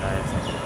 टायरसाठी.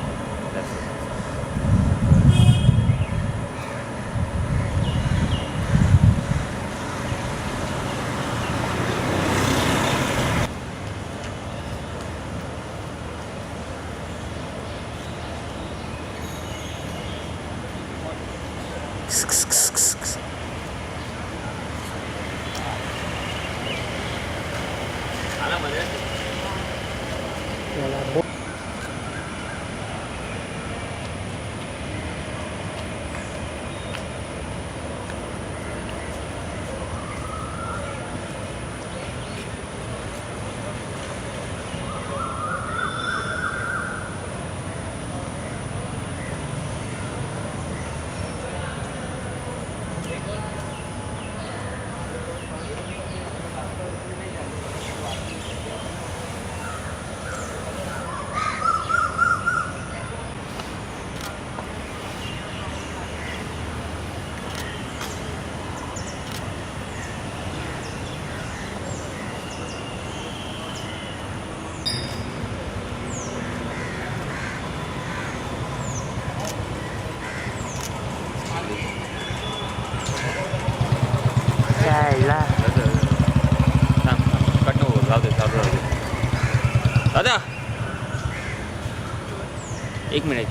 दादा एक मिनिट.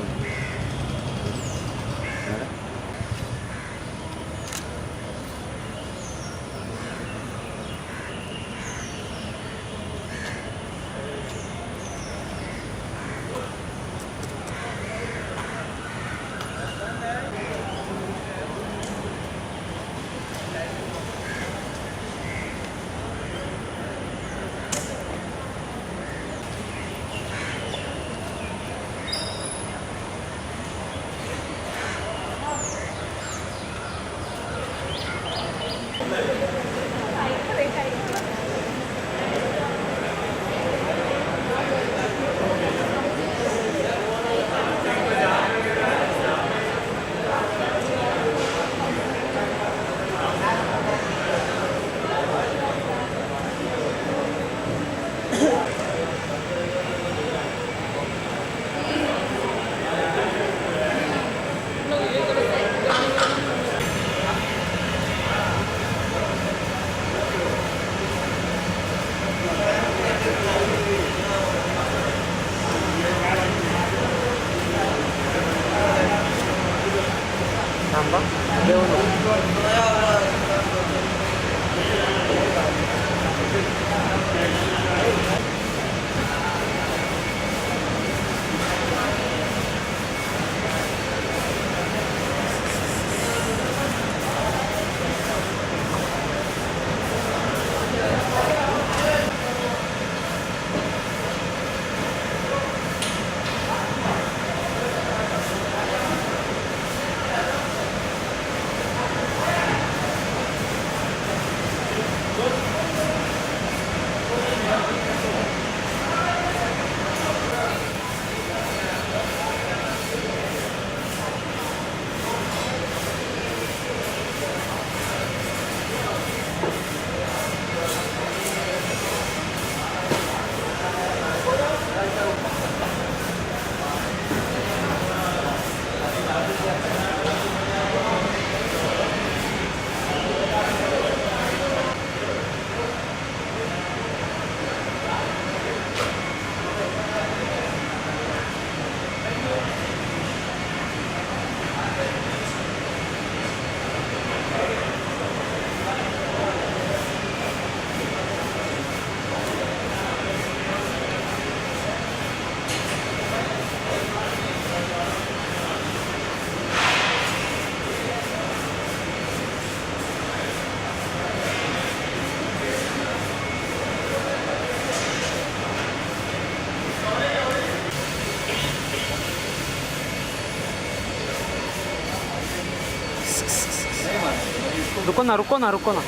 रुको ना रुको ना रुको ना.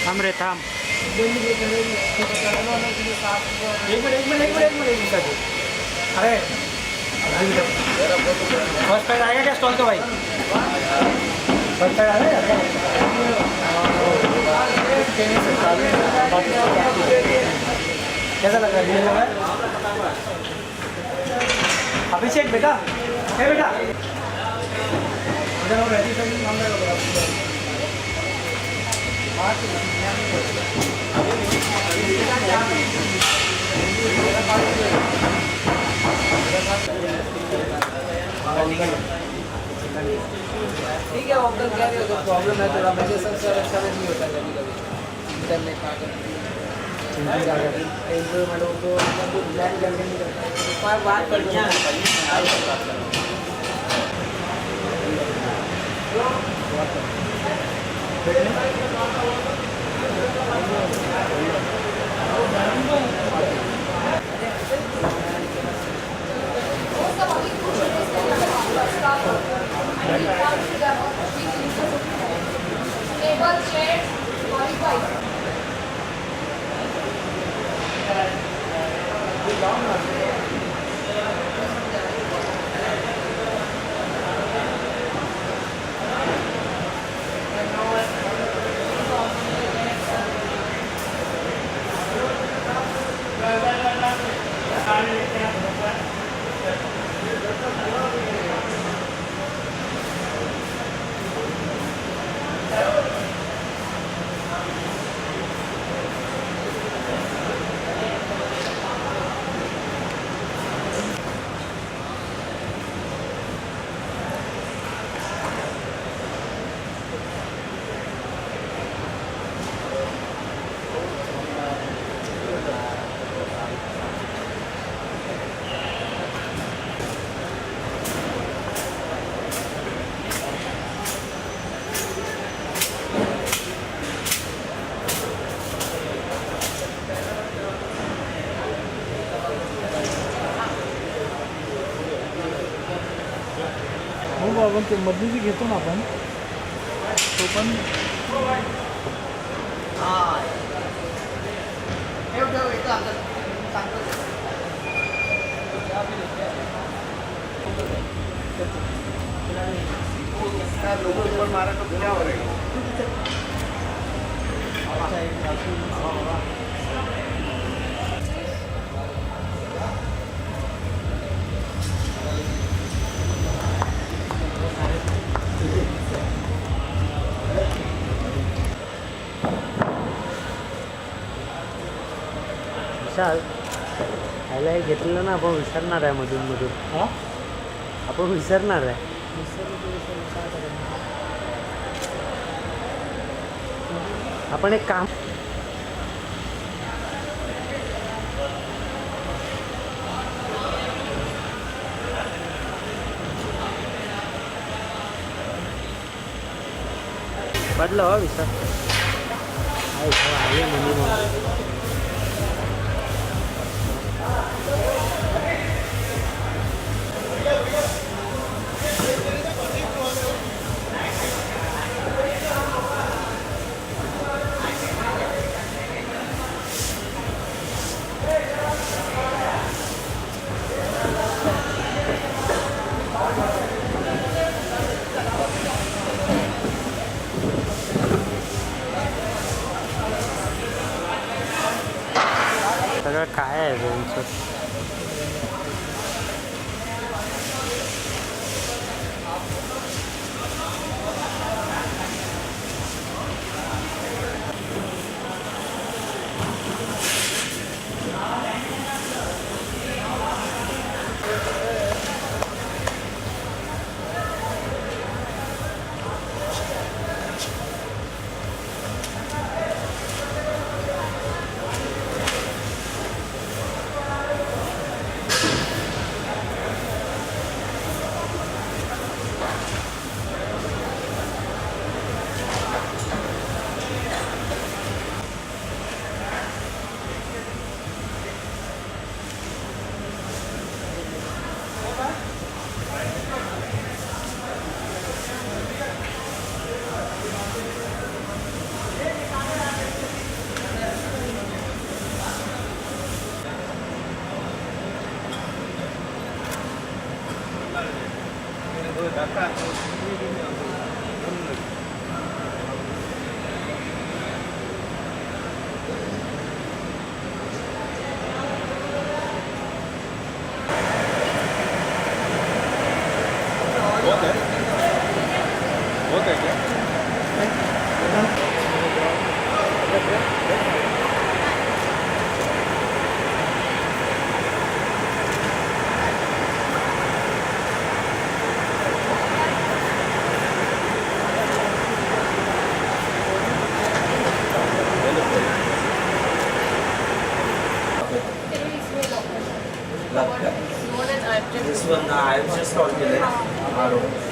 थांब रे थांब. अरे फर्स्ट प्राइज आएगा क्या स्टॉल का भाई? फर्स्ट प्राइज आ रहा है? कैसा लग रहा है? अभिषेक बेटा, है बेटा ठीक है, ऑप्शन कह रहे हो तो प्रॉब्लम है थोड़ा मेडिसिन से अच्छा नहीं होता कभी कभी इंटरनेट का इम्प्रूवमेंट हो तो प्लान करके नहीं करता है बात कर टेबल चेयर क्वालिफाइड हो आपण ते मधली जी घेतो ना आपण तो पण विशाल ह्याला हे घेतलेलं ना आपण विसरणार आहे मधून मधून. हां आपण विसरणार आहे. आपण एक काम बदला हो विशाल. आले म्हणून सगळं काय आहे त्यांचं. बहुत है क्या? This one I have just called it.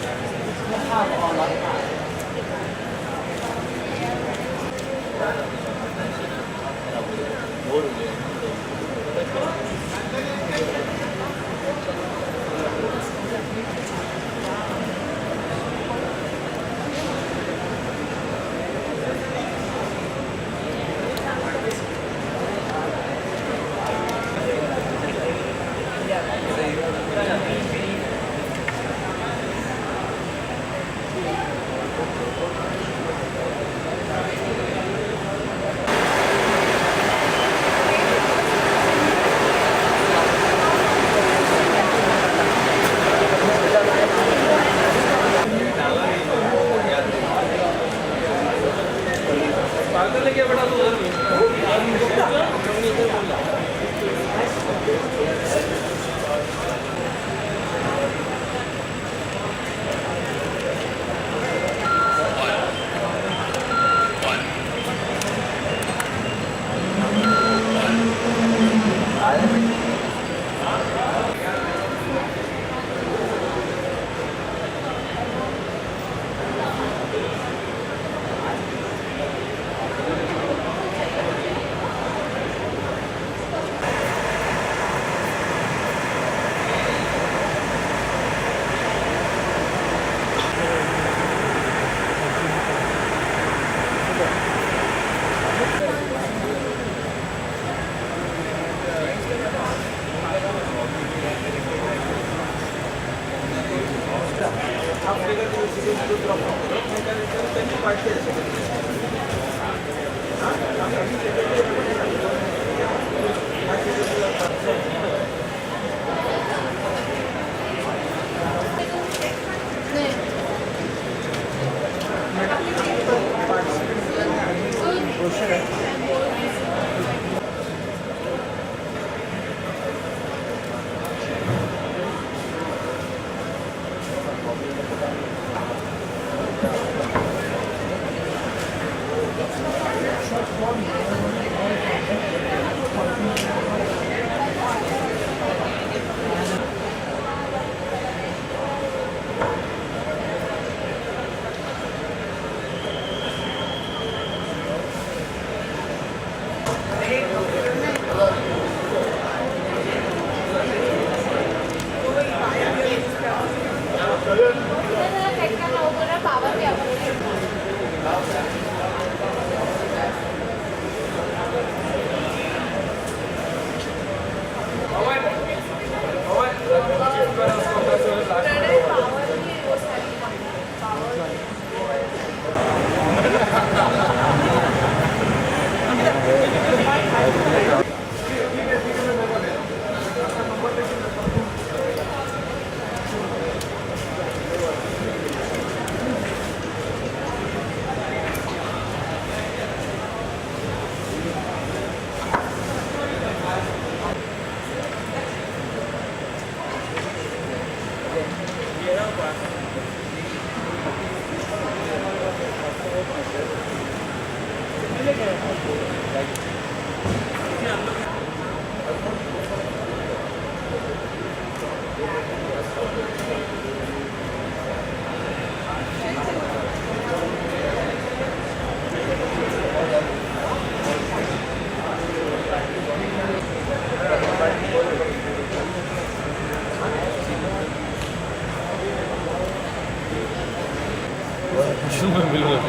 Şunu biliyorum.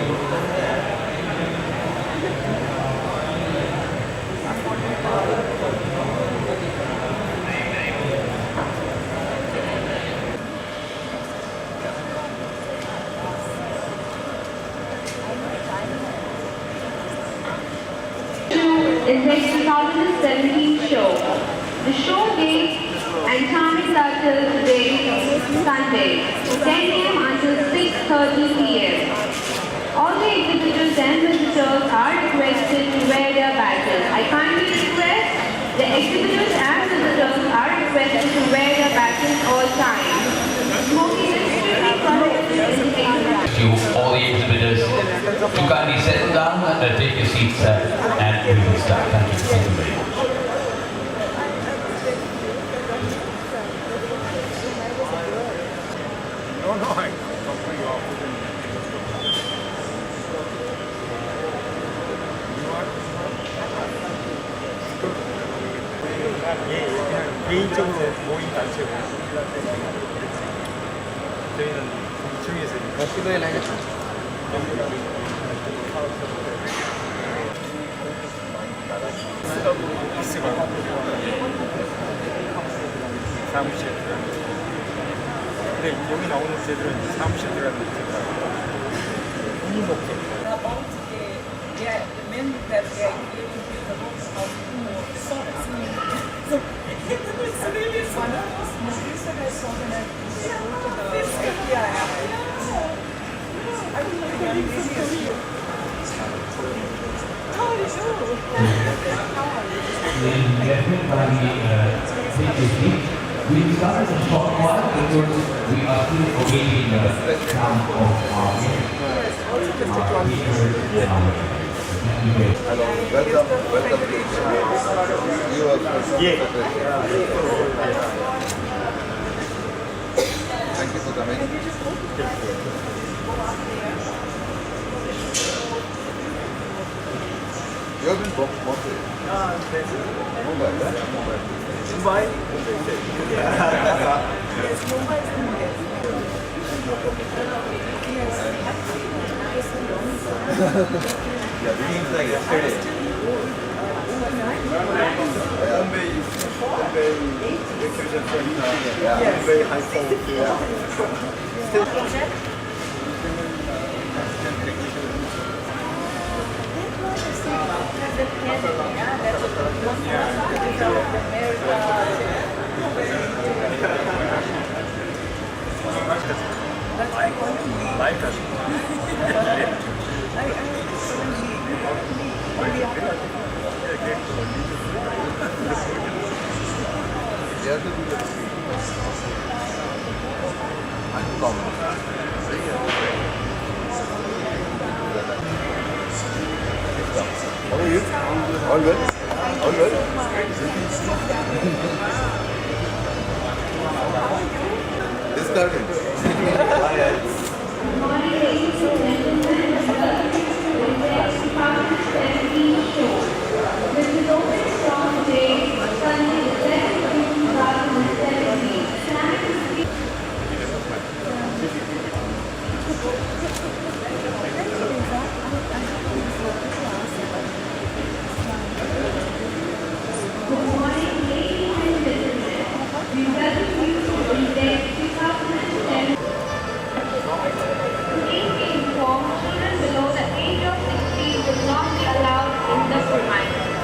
Is a 2017 show. The show date and timings are till today, Sunday, 10 a.m. until 6:30 p.m. All the exhibitors and visitors are requested to wear their badges. I kindly request the exhibitors and visitors are requested to wear their badges all times. Smoking is strictly prohibited in the exhibit. To all the exhibitors, you kindly settle down and take your seats, and we will start. Thank you. Thank you very much. 예, 그냥 개인적으로 모인 단체고 저희는 2층에서 कितने लगे 사무실 근데 여기 나오는 새들은 사무실 들어가는 새들하고 이 목적 about the men that they are creating with the books of sonnets. So it's really one of those movies that I saw when I this yeah. I would like to read some Korean. How are you? We started a short while because we are still awaiting the sound of our Hello, welcome to you are Yeah. Thank you for coming. You have been Bombay. Mumbai, right? Mumbai. Yes, Mumbai is the best. Yeah, beginning like yesterday. Bombay vacation center. Yeah, Bombay high school. like us. They have to do the uncommon. How are you? All well? All well? Discarded. Good morning, ladies and gentlemen. Welcome to the next 2017 show. This is open from today, Sunday, the 11th of June 2017. Good morning, ladies and gentlemen. We welcome you to the next 2017. Please be informed, children below the age of 16 will not be allowed in the premises.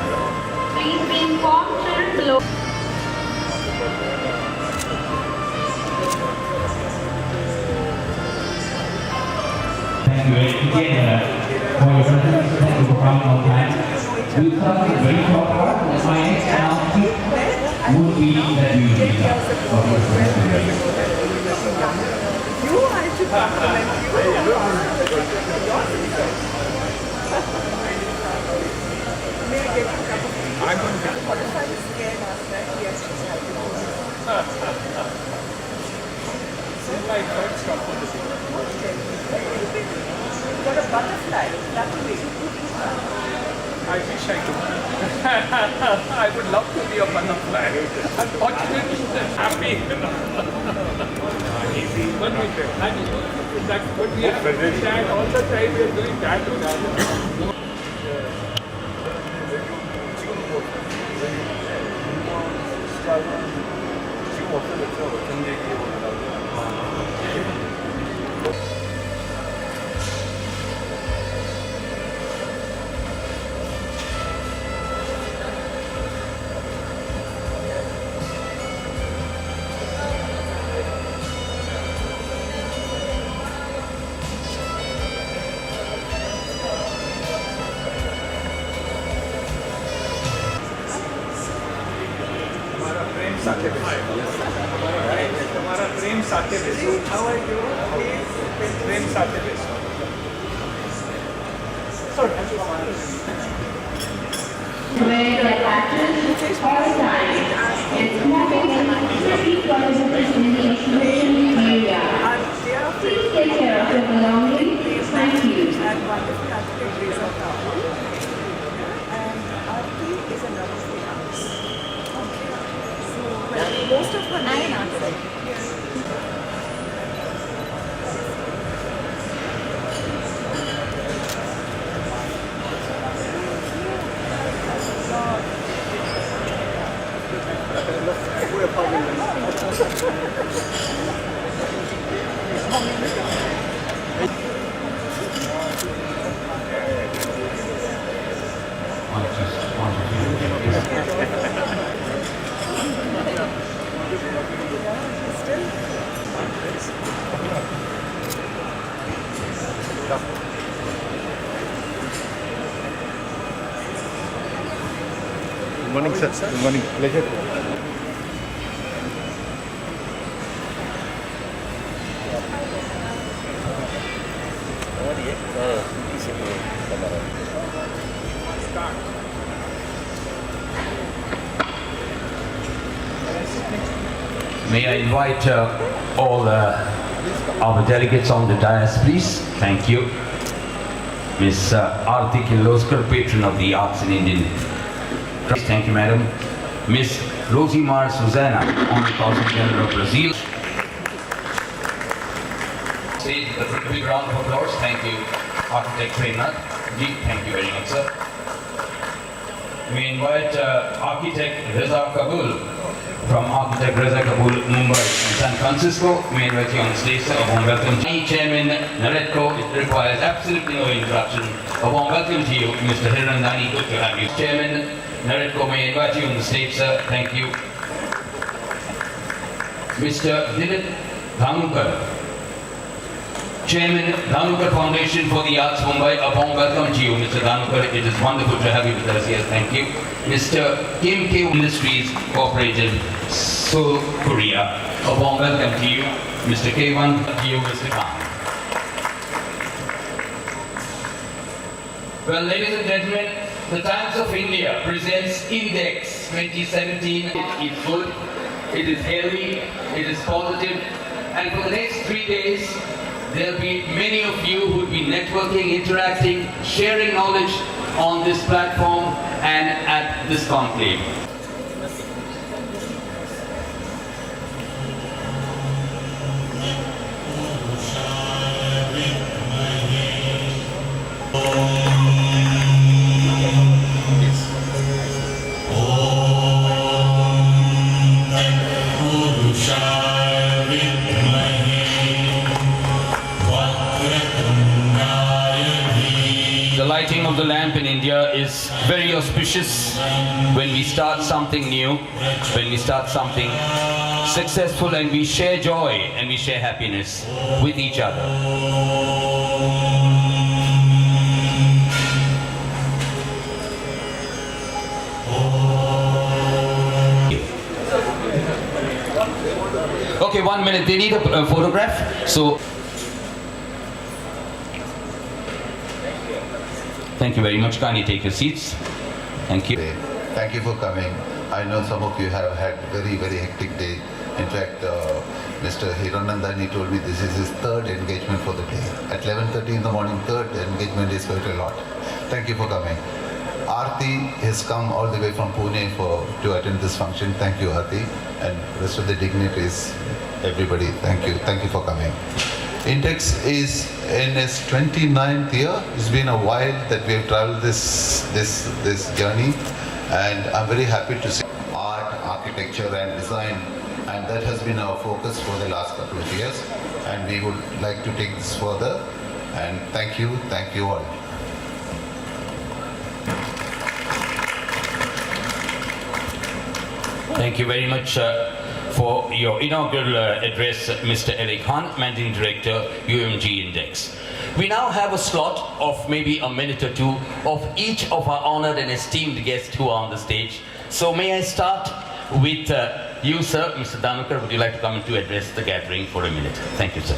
Please be informed, children below. Thank you again for your presence. Thank you for coming on time. We'll start with a very short part. My next announcement would be that we will be You, I should compliment you. May I get you a cup of tea? I'm going to be. What if I was scared last night? Yes, she's happy. Got a butterfly. That will be. I wish I could. I would love to be a butterfly. Unfortunately, I'm happy. But that's what we have to do. That all the time we are doing that to that. 지금 없어졌죠. 경제기획원이라고. साथे हमारा प्रेम साथे बेसो प्रेम साथे बेसो Where the actors all time and snapping and pretty participants in the exhibition area. Please take care of your belongings. Thank you. And wonderful architect Reza Kaur. And Aarti is a love of the arts. Okay. So, well, most of her name Good morning, sir. Good morning. Pleasure. May I invite all our delegates on the dais, please? Thank you. Ms. Aarti Kirloskar, patron of the arts in Indian. Thank you, madam. Ms. Rosimar Susana, on the Consul General of Brazil. Stage, a big round of applause. Thank you, Architect Premnath. Thank you very much, sir. We invite Architect Reza Kabul from Architect Reza Kabul, Mumbai and San Francisco. We invite you on stage, sir. A warm welcome. Chairman Naretko, it requires absolutely no introduction. A warm welcome to you, Mr. Hirandani. Good to have you. Chairman Naretko, may I invite you on the stage, sir. Thank you. Mr. Dilip Dhanukar, Chairman, Dhanukar Foundation for the Arts, Mumbai. A warm welcome to you, Mr. Dhanukar. It is wonderful to have you with us here. Thank you. Mr. Kim K. Industries Corporated, Seoul, Korea. A warm welcome to you, Mr. K1. To you, Mr. Khan. Well, ladies and gentlemen, the Times of India presents Index 2017. It is good, it is healthy, it is positive, and for the next 3 days, there'll be many of you who'll be networking, interacting, sharing knowledge on this platform and at this conclave. The lighting of the lamp in India is very auspicious when we start something new, when we start something successful, and we share joy and we share happiness with each other. Okay, 1 minute. They need a photograph. So, thank you very much. Kindly take your seats. Thank you. Thank you for coming. I know some of you have had very, very hectic day. In fact, Mr. Hiranandani told me this is his third engagement for the day. At 11:30 in the morning, third engagement is quite a lot. Thank you for coming. Aarti has come all the way from Pune to attend this function. Thank you, Aarti, and rest of the dignitaries, everybody. Thank you. Thank you for coming. Index is in its 29th year. It's been a while that we have traveled this journey, and I'm very happy to see art, architecture, and design, and that has been our focus for the last couple of years. And we would like to take this further. And thank you all. Thank you very much for your inaugural address, Mr. L.A. Khan, Managing Director, UMG Index. We now have a slot of maybe a minute or two of each of our honored and esteemed guests who are on the stage. So may I start with You, sir, Mr. Danukar, would you like to come to address the gathering for a minute? Thank you, sir.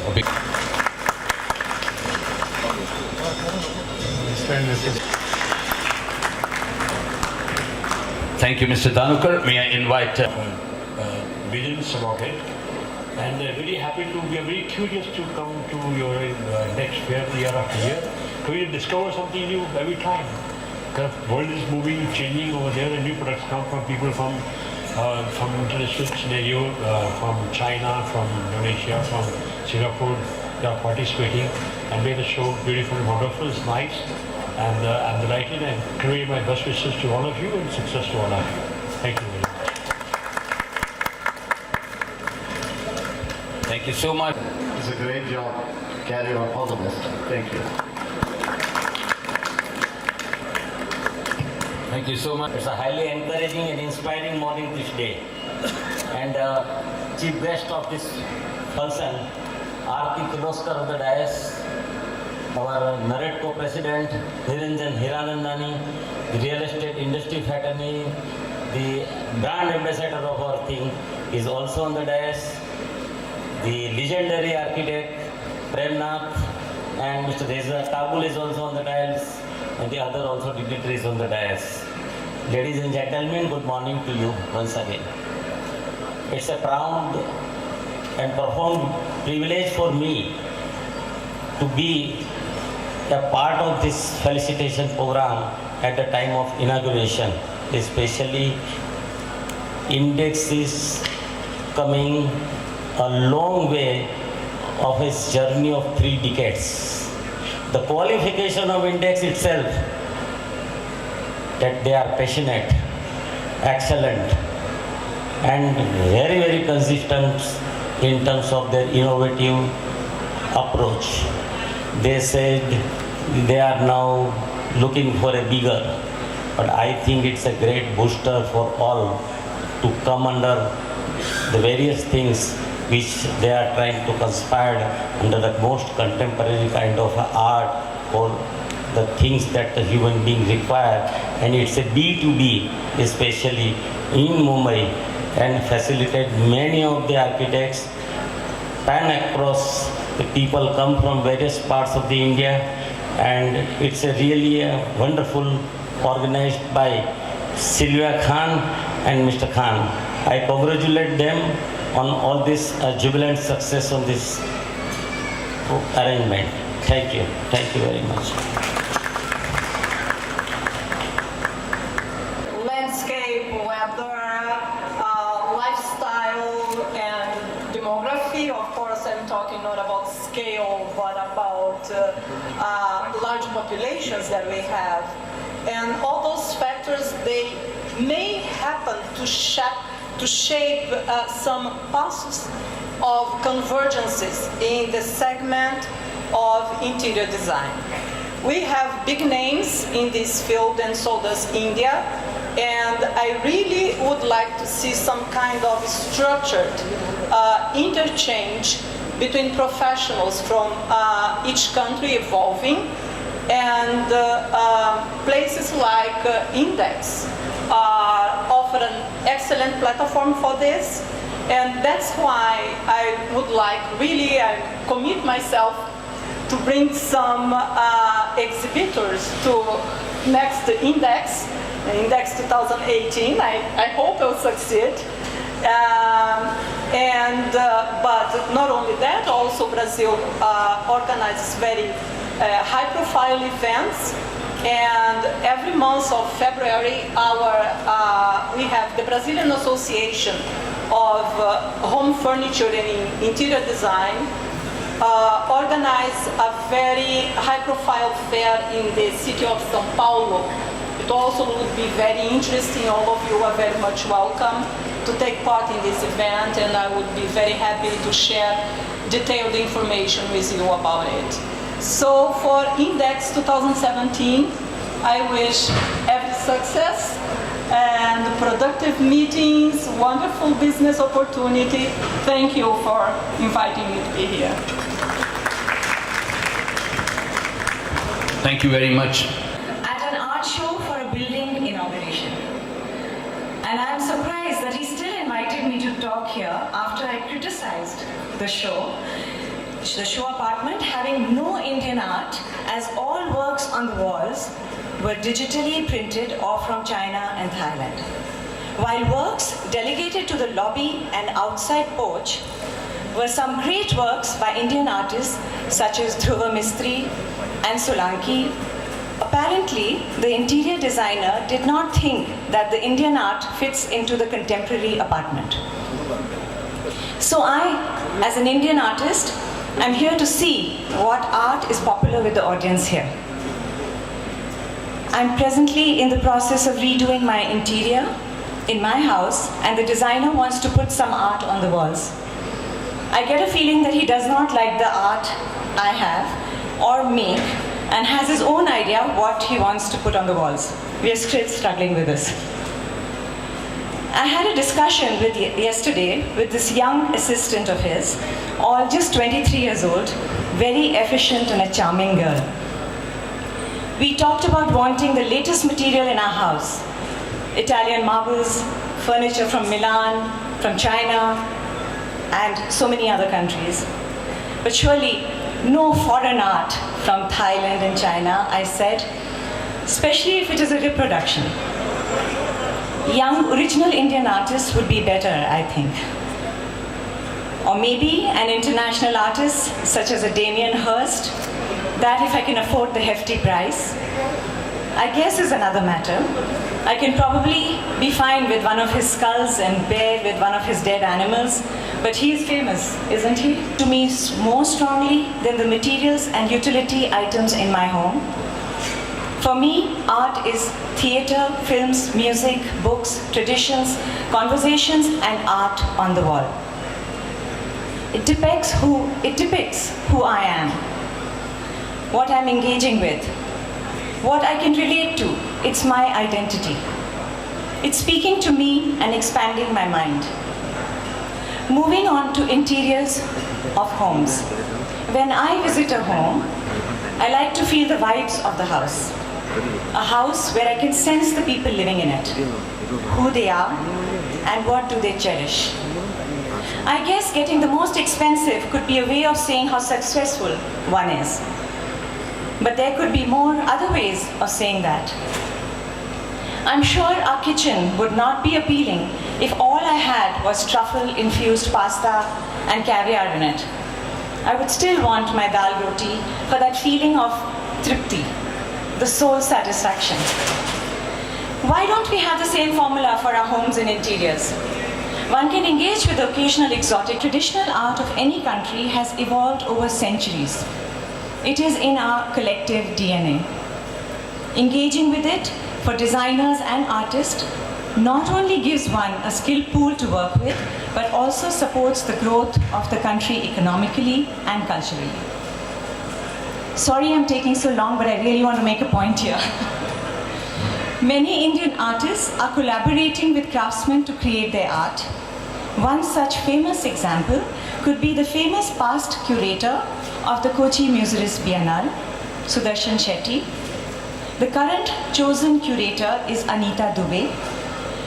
Thank you, Mr. Danukar. May I invite... visions about it, and very happy to, we are very curious to come to your next fair year after year. We discover something new every time. The world is moving, changing over there, and new products come from people from international scenario, from China, from Indonesia, from Singapore. They are participating and made the show beautiful and wonderful. It's nice, and I'm delighted and convey my best wishes to all of you and success to all of you. Thank you very much. Thank you so much. It's a great job. Carry on. All the best. Thank you. Thank you so much. It's a highly encouraging and inspiring morning this day. And chief guest of this function, Aarti Kirloskar of the dais, our Merit Co-President, Niranjan Hiranandani, the real estate industry fraternity, the brand ambassador of our thing is also on the dais. The legendary architect Premnath and Mr. Reza Kabul is also on the dais, and the other also dignitaries on the dais. Ladies and gentlemen, good morning to you once again. It's a proud and profound privilege for me to be a part of this felicitation program at the time of inauguration, especially Index is coming a long way of its journey of 3 decades. The qualification of Index itself, that they are passionate, excellent, and very, very consistent in terms of their innovative approach. They said they are now looking for a bigger, but I think it's a great booster for all to come under the various things which they are trying to conspire under the most contemporary kind of art or the things that the human being require. And it's a B2B, especially in Mumbai, and facilitate many of the architects pan across. The people come from various parts of the India, and it's a really wonderful organized by Sylvia Khan and Mr. Khan. I congratulate them on all this jubilant success on this arrangement. Thank you. Thank you very much. Landscape, weather, lifestyle, and demography. Of course, I'm talking not about scale, but about large populations that we have. And all those factors, they may happen to shape some passes of convergences in the segment of interior design. We have big names in this field, and so does India, and I really would like to see some kind of structured interchange between professionals from each country evolving, and places like Index offer an excellent platform for this, and that's why I would like really commit myself to bring some exhibitors to next Index 2018. I hope I'll succeed. But not only that, also Brazil organizes very high-profile events. And every month of February, we have the Brazilian Association of Home Furniture and Interior Design organize a very high-profile fair in the city of São Paulo. It also would be very interesting. All of you are very much welcome to take part in this event, and I would be very happy to share detailed information with you about it. So for Index 2017, I wish every success and productive meetings, wonderful business opportunity. Thank you for inviting me to be here. Thank you very much. At an art show for a building inauguration. And I'm surprised that he still invited me to talk here after I criticized the show apartment having no Indian art, as all works on the walls were digitally printed or from China and Thailand. While works delegated to the lobby and outside porch were some great works by Indian artists such as Dhruva Mistry and Solanki. Apparently, the interior designer did not think that the Indian art fits into the contemporary apartment. So I, as an Indian artist, am here to see what art is popular with the audience here. I'm presently in the process of redoing my interior in my house, and the designer wants to put some art on the walls. I get a feeling that he does not like the art I have or make, and has his own idea what he wants to put on the walls. We are still struggling with this. I had a discussion yesterday with this young assistant of his, all just 23 years old, very efficient and a charming girl. We talked about wanting the latest material in our house. Italian marbles, furniture from Milan, from China, and so many other countries. But surely no foreign art from Thailand and China, I said, especially if it is a reproduction. Young original Indian artists would be better, I think. Or maybe an international artist such as a Damien Hirst, that if I can afford the hefty price, I guess is another matter. I can probably be fine with one of his skulls and bear with one of his dead animals, but he is famous, isn't he? To me, more strongly than the materials and utility items in my home. For me, art is theatre, films, music, books, traditions, conversations, and art on the wall. It depicts who I am, what I'm engaging with, what I can relate to. It's my identity. It's speaking to me and expanding my mind. Moving on to interiors of homes. When I visit a home, I like to feel the vibes of the house. A house where I can sense the people living in it, who they are, and what do they cherish. I guess getting the most expensive could be a way of saying how successful one is. But there could be more other ways of saying that. I'm sure our kitchen would not be appealing if all I had was truffle-infused pasta and caviar in it. I would still want my dal roti for that feeling of tripti, the soul satisfaction. Why don't we have the same formula for our homes and interiors? One can engage with the occasional exotic. Traditional art of any country has evolved over centuries. It is in our collective DNA. Engaging with it for designers and artists not only gives one a skill pool to work with, but also supports the growth of the country economically and culturally. Sorry I'm taking so long, but I really want to make a point here. Many Indian artists are collaborating with craftsmen to create their art. One such famous example could be the famous past curator of the Kochi Museris Biennale, Sudarshan Shetty. The current chosen curator is Anita Dubey,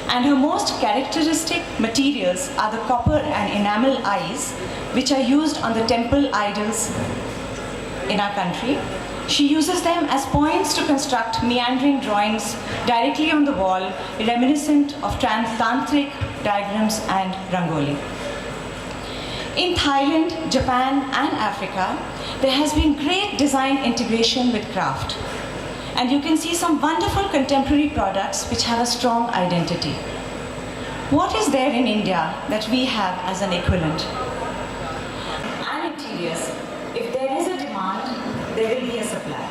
and her most characteristic materials are the copper and enamel eyes, which are used on the temple idols in our country. She uses them as points to construct meandering drawings directly on the wall, reminiscent of tantric diagrams and rangoli. In Thailand, Japan, and Africa, there has been great design integration with craft. And you can see some wonderful contemporary products which have a strong identity. What is there in India that we have as an equivalent? And interiors. If there is a demand, there will be a supply.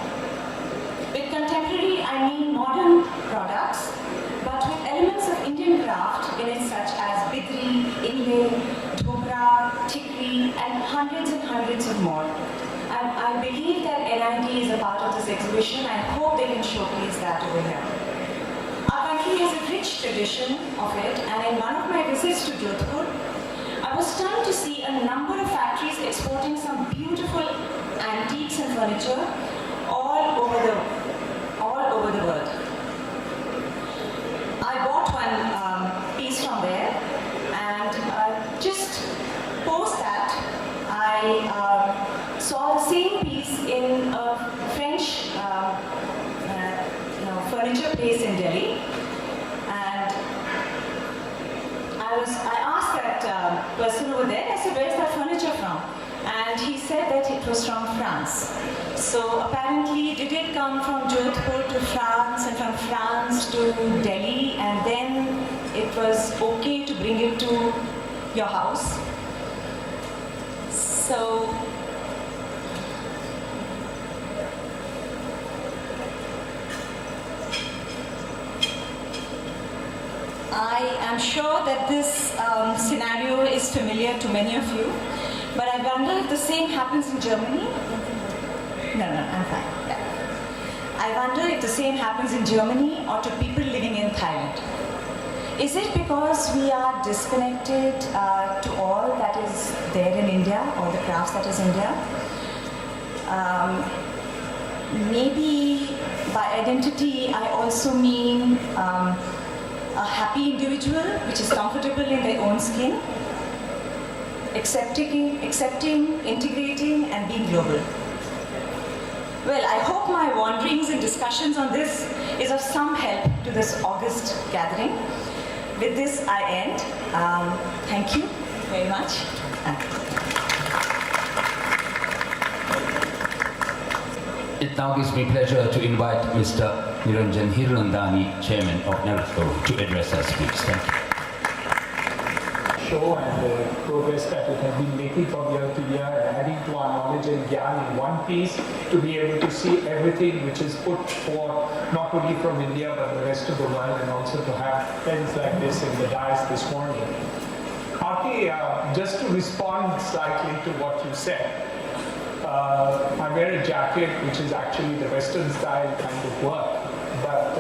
With contemporary, I mean modern products, but with elements of Indian craft in it, such as bidri, inlay, dhokra, tikri, and hundreds of more. And I believe that NID is a part of this exhibition. I hope they can showcase that over here. Our country has a rich tradition of it, and in one of my visits to Jodhpur, I was stunned to see a number of factories exporting some beautiful antiques and furniture all over the world. I bought one place in Delhi. And I asked that person over there, I said, where's that furniture from? And he said that it was from France. So apparently did it come from Jodhpur to France and from France to Delhi, and then it was okay to bring it to your house? So I am sure that this scenario is familiar to many of you, but I wonder if the same happens in Germany. No, I'm fine. Yeah. I wonder if the same happens in Germany or to people living in Thailand. Is it because we are disconnected to all that is there in India, all the crafts that is India? Maybe by identity I also mean a happy individual which is comfortable in their own skin, accepting, integrating, and being global. Well, I hope my wanderings and discussions on this is of some help to this August gathering. With this, I end. Thank you very much. It now gives me pleasure to invite Mr. Niranjan Hirandani, Chairman of NAREDCO, to address us, please. Thank you. Show and the progress that we have been making from year to year, adding to our knowledge and gyan in one piece, to be able to see everything which is put forth not only from India but the rest of the world, and also to have friends like this in the dais this morning. Aarti, just to respond slightly to what you said, I wear a jacket which is actually the Western style kind of work, but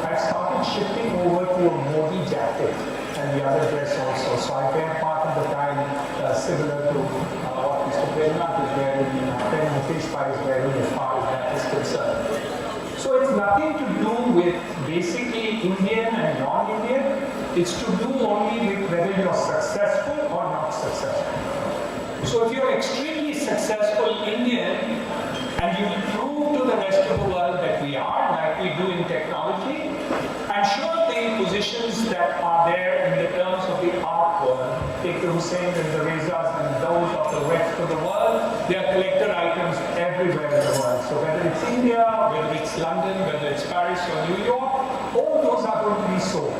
I've started shifting over to a Modi jacket and the other dress also. So I wear part of the time similar to what Mr. Premnath is wearing, Prem Mukesh Pai is wearing, as far as that is concerned. So it's nothing to do with basically Indian and non-Indian. It's to do only with whether you're successful or not successful. So if you're extremely successful Indian and you prove to the rest of the world that we are, like we do in technology, I'm sure the positions that are there in the terms of the art world, take the Hussein and the Rezas and those of the rest of the world, they are collector items everywhere in the world. So whether it's India, whether it's London, whether it's Paris or New York, all those are going to be sold.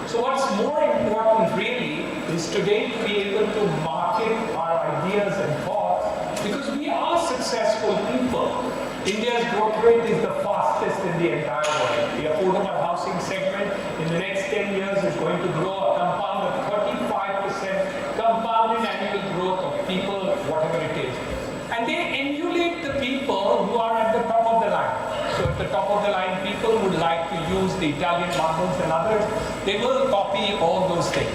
So what's more important really is today to be able to market our ideas and thoughts, because we are successful people. India's growth rate is the fastest in the entire world. The affordable housing segment in the next 10 years is going to grow a compound of 35% compounded annual growth of people, whatever it is. And they emulate the people who are at the top of the line. So at the top of the line, people would like to use the Italian marbles and others. They will copy all those things.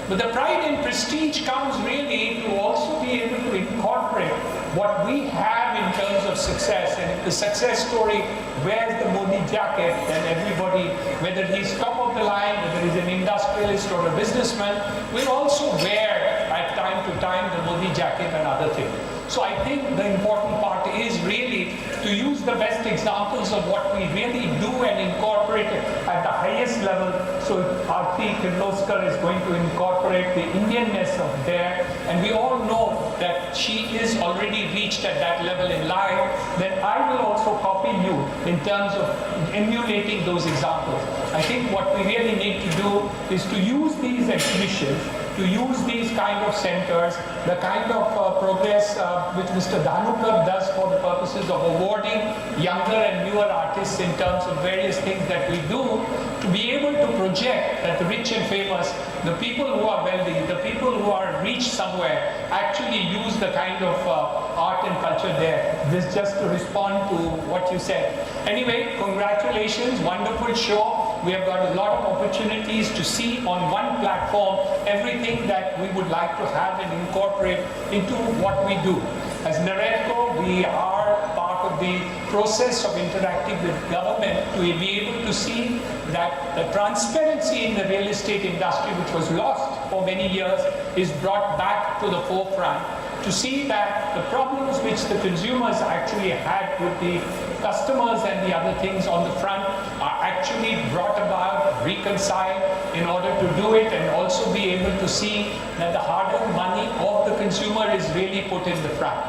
But the pride and prestige comes really to also be able to incorporate what we have in terms of success. And if the success story wears the Modi jacket, then everybody, whether he's top of the line, whether he's an industrialist or a businessman, will also wear at time to time the Modi jacket and other things. So I think the important part is really to use the best examples of what we really do and incorporate it at the highest level. So Aarti Kirloskar is going to incorporate the Indianness of there, and we all know that she is already reached at that level in life, then I will also copy you in terms of emulating those examples. I think what we really need to do is to use these exhibitions, to use these kind of centers, the kind of progress which Mr. Dhanukar does for the purposes of awarding younger and newer artists in terms of various things that we do, to be able to project that the rich and famous, the people who are wealthy, the people who are reached somewhere, actually use the kind of art and culture there. This just to respond to what you said. Anyway, congratulations, wonderful show. We have got a lot of opportunities to see on one platform everything that we would like to have and incorporate into what we do. As NAREDCO, we are part of the process of interacting with government to be able to see that the transparency in the real estate industry, which was lost for many years, is brought back to the forefront, to see that the problems which the consumers actually had with the customers and the the other things on the front are actually brought about, reconciled in order to do it, and also be able to see that the hard-earned money of the consumer is really put in the front.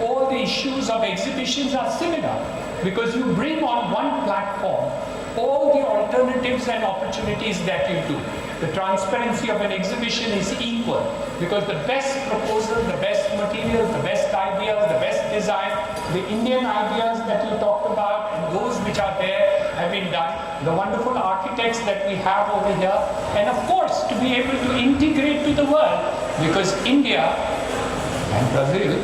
All the issues of exhibitions are similar because you bring on one platform all the alternatives and opportunities that you do. The transparency of an exhibition is equal because the best proposal, the best materials, the best ideas, the best design, the Indian ideas that you talked about and those which are there have been done, the wonderful architects that we have over here, and of course to be able to integrate to the world because India and Brazil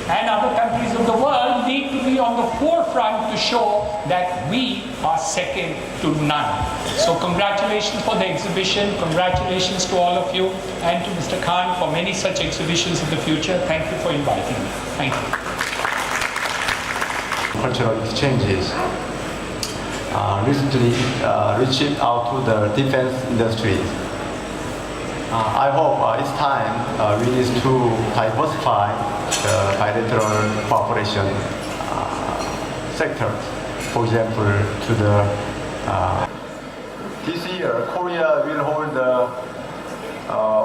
and other countries of the world need to be on the forefront to show that we are second to none. So congratulations for the exhibition, congratulations to all of you and to Mr. Khan for many such exhibitions in the future. Thank you for inviting me. Thank you. Cultural exchanges recently reached out to the defense industry. I hope it's time we need to diversify the bilateral cooperation sector. For example, to the this year, Korea will hold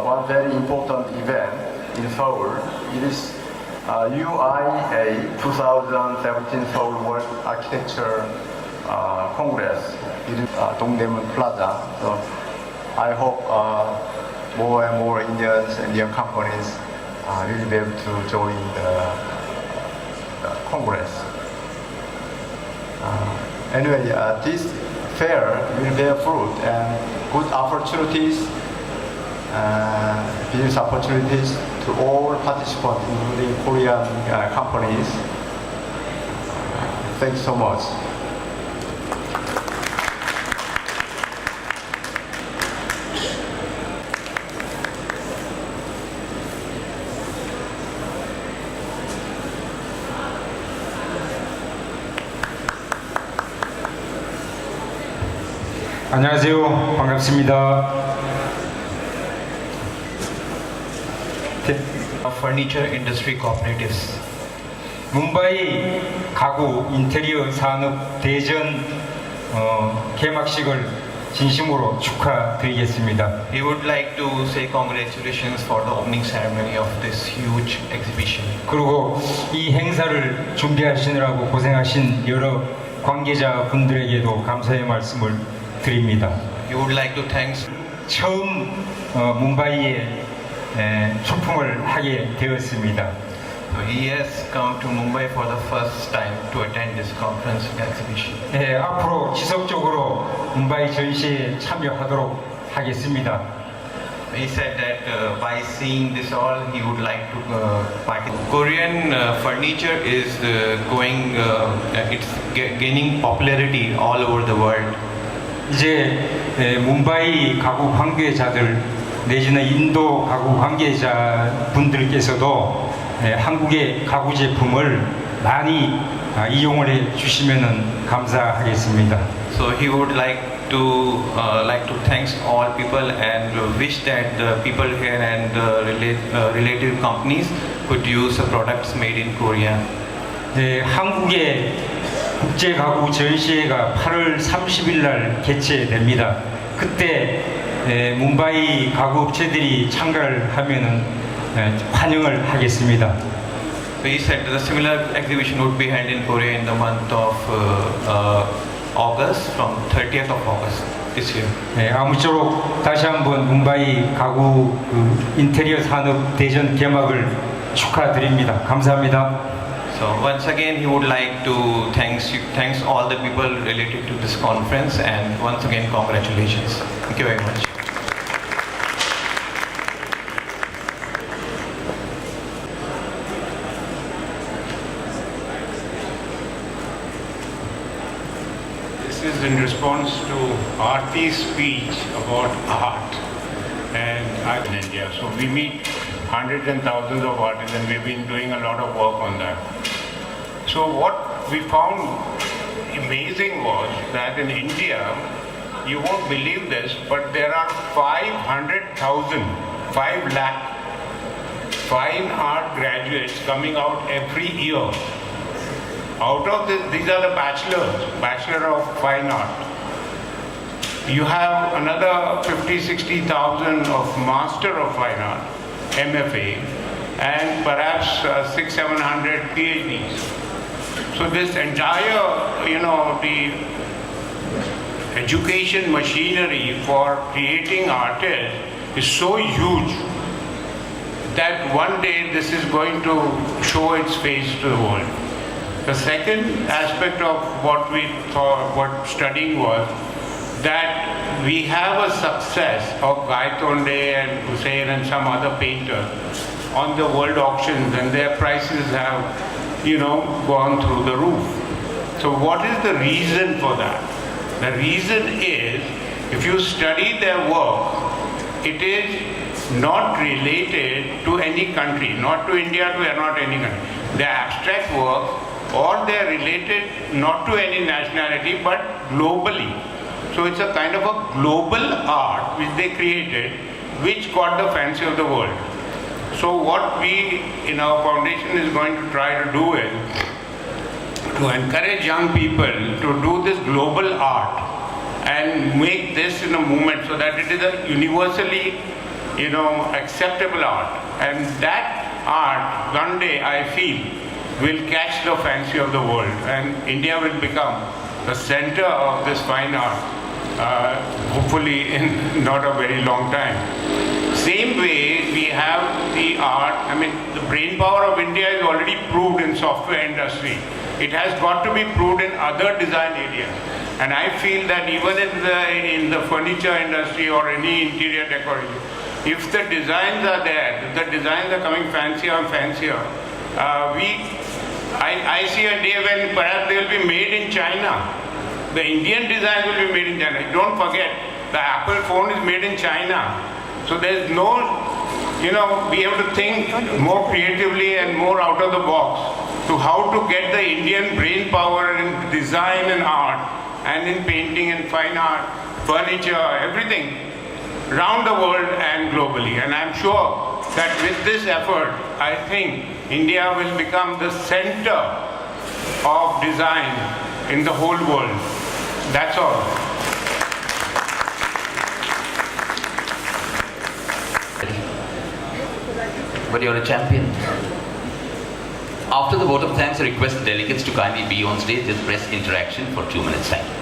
one very important event in Seoul. It is UIA 2017 Seoul World Architecture Congress. It is Dongdaemun Plaza. So I hope more and more Indians and Indian companies will be able to join the Congress. Anyway, this fair will bear fruit and good opportunities, business opportunities to all participants, including Korean companies. Thanks so much. 안녕하세요. 반갑습니다. Furniture Industry Cooperatives. 뭄바이 가구 인테리어 산업 대전 개막식을 진심으로 축하드리겠습니다. We would like to say congratulations for the opening ceremony of this huge exhibition. 그리고 이 행사를 준비하시느라고 고생하신 여러 관계자분들에게도 감사의 말씀을 드립니다. We would like to thank 처음 뭄바이에 출품을 하게 되었습니다. He has come to Mumbai for the first time to attend this conference exhibition. 앞으로 지속적으로 뭄바이 전시에 참여하도록 하겠습니다. He said that by seeing this all, he would like to participate. Korean furniture is it's gaining popularity all over the world. 이제 뭄바이 가구 관계자들 내지는 인도 가구 관계자분들께서도 한국의 가구 제품을 많이 이용을 해 주시면 감사하겠습니다. So he would like to thank all people and wish that the people here and related companies could use the products made in Korea. 한국의 국제 가구 전시회가 8월 30일 날 개최됩니다. 그때 뭄바이 가구 업체들이 참가를 하면은 환영을 하겠습니다. He said that the similar exhibition would be held in Korea in the month of August, from 30th of August this year. 아무쪼록 다시 한번 뭄바이 가구 인테리어 산업 대전 개막을 축하드립니다. 감사합니다. So once again, he would like to thanks all the people related to this conference, and once again, congratulations. Thank you very much. This is in response to Aarti's speech about art and art in India. So we meet hundreds and thousands of artists, and we've been doing a lot of work on that. So what we found amazing was that in India, you won't believe this, but there are 500,000, 5 lakh fine art graduates coming out every year. Out of this, these are the Bachelor of Fine Art. You have another 50,000-60,000 of Master of Fine Art, MFA, and perhaps 600-700 PhDs. So this entire, the education machinery for creating artists is so huge that one day this is going to show its face to the world. The second aspect of what we thought, what studying was, that we have a success of Gaitonde and Hussain and some other painters on the world auctions, and their prices have, gone through the roof. So what is the reason for that? The reason is, if you study their work, it is not related to any country, not to India, not any country. They're abstract work, or they're related not to any nationality, but globally. So it's a kind of a global art which they created, which caught the fancy of the world. So what we in our foundation is going to try to do is to encourage young people to do this global art and make this in a movement so that it is a universally, acceptable art. And that art, one day I feel, will catch the fancy of the world, and India will become the center of this fine art, hopefully in not a very long time. Same way we have the art, the brain power of India is already proved in software industry. It has got to be proved in other design areas. And I feel that even in the furniture industry or any interior decoration, if the designs are there, if the designs are coming fancier and fancier, I see a day when perhaps they will be made in China. The Indian design will be made in China. Don't forget, the Apple phone is made in China. So there's no, we have to think more creatively and more out of the box to how to get the Indian brain power in design and art, and in painting and fine art, furniture, everything, around the world and globally. And I'm sure that with this effort, I think India will become the center of design in the whole world. That's all. But you're a champion. After the vote of thanks, I request the delegates to kindly be on stage with press interaction for 2 minutes. Thank you.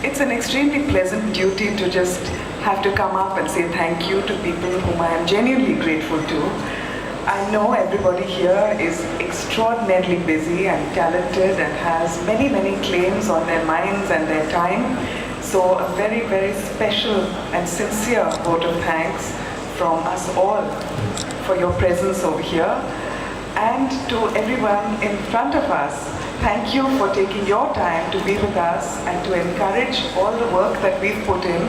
It's an extremely pleasant duty to just have to come up and say thank you to people whom I am genuinely grateful to. I know everybody here is extraordinarily busy and talented and has many, many claims on their minds and their time. So a very, very special and sincere vote of thanks from us all for your presence over here. And to everyone in front of us, thank you for taking your time to be with us and to encourage all the work that we've put in.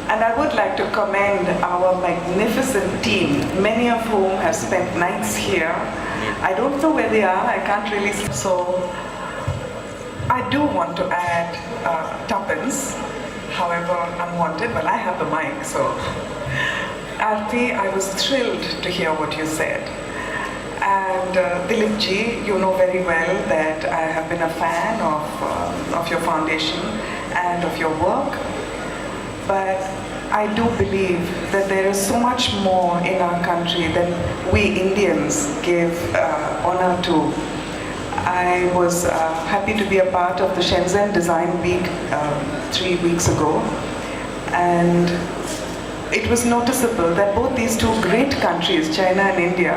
And I would like to commend our magnificent team, many of whom have spent nights here. I don't know where they are, I can't really see. So I do want to add tuppence, however unwanted. Well, I have the mic, so. Aarti, I was thrilled to hear what you said. And Dilip ji, you know very well that I have been a fan of your foundation and of your work. But I do believe that there is so much more in our country than we Indians give honor to. I was happy to be a part of the Shenzhen Design Week 3 weeks ago. And it was noticeable that both these two great countries, China and India,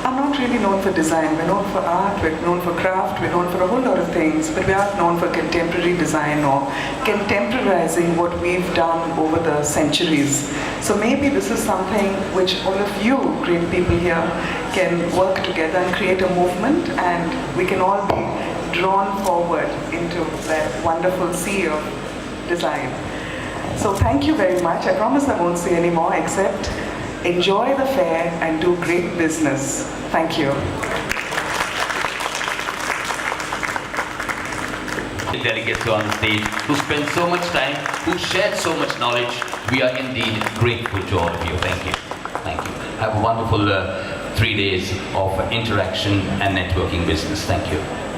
are not really known for design. We're known for art, we're known for craft, we're known for a whole lot of things, but we aren't known for contemporary design or contemporizing what we've done over the centuries. So maybe this is something which all of you great people here can work together and create a movement, and we can all be drawn forward into that wonderful sea of design. So thank you very much. I promise I won't say any more except enjoy the fair and do great business. Thank you. The delegates on stage who spent so much time, who shared so much knowledge. We are indeed grateful to all of you. Thank you. Thank you. Have a wonderful 3 days of interaction and networking business. Thank you.